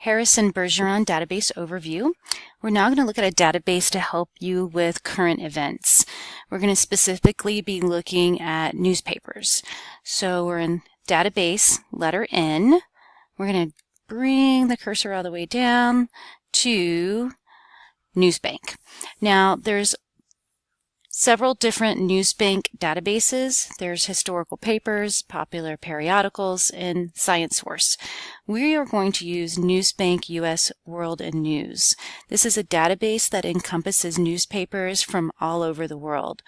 Harrison Bergeron database overview. We're now going to look at a database to help you with current events. We're going to specifically be looking at newspapers. So we're in database, letter N. We're going to bring the cursor all the way down to Newsbank. Now there's several different Newsbank databases. There's historical papers, popular periodicals, and Science Source. We are going to use Newsbank US World and News. This is a database that encompasses newspapers from all over the world.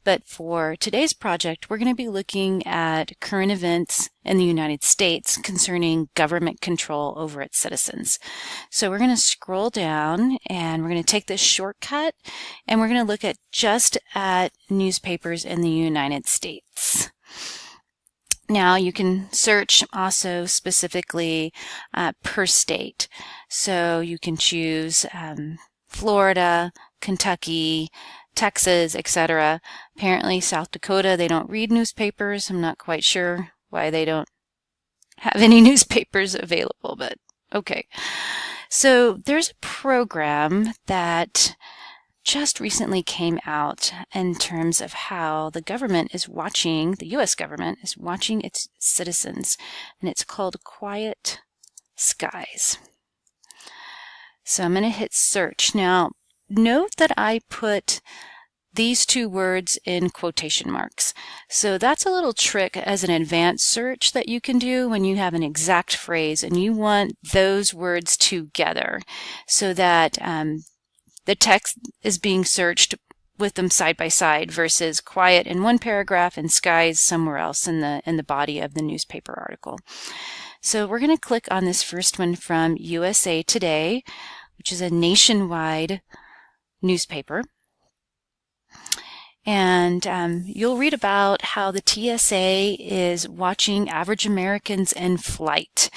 But for today's project, we're going to be looking at current events in the United States concerning government control over its citizens. So we're going to scroll down and we're going to take this shortcut and we're going to look at just at newspapers in the United States. Now you can search also specifically per state. So you can choose Florida, Kentucky, Texas, etc. Apparently South Dakota, they don't read newspapers. I'm not quite sure why they don't have any newspapers available, but okay. So there's a program that just recently came out in terms of how the government is watching, the US government is watching its citizens, and it's called Quiet Skies. So I'm going to hit search. Now, note that I put these two words in quotation marks. So that's a little trick as an advanced search that you can do when you have an exact phrase and you want those words together so that the text is being searched with them side by side versus quiet in one paragraph and skies somewhere else in the body of the newspaper article. So we're going to click on this first one from USA Today, which is a nationwide newspaper. And you'll read about how the TSA is watching average Americans in flight.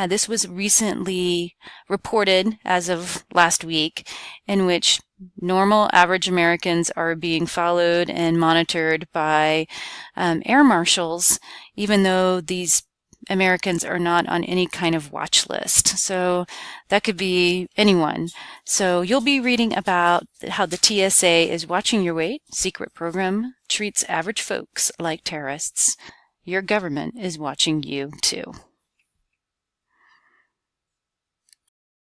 This was recently reported as of last week, in which normal average Americans are being followed and monitored by air marshals, even though these Americans are not on any kind of watch list. So that could be anyone. So you'll be reading about how the TSA is watching your weight, secret program treats average folks like terrorists. Your government is watching you too.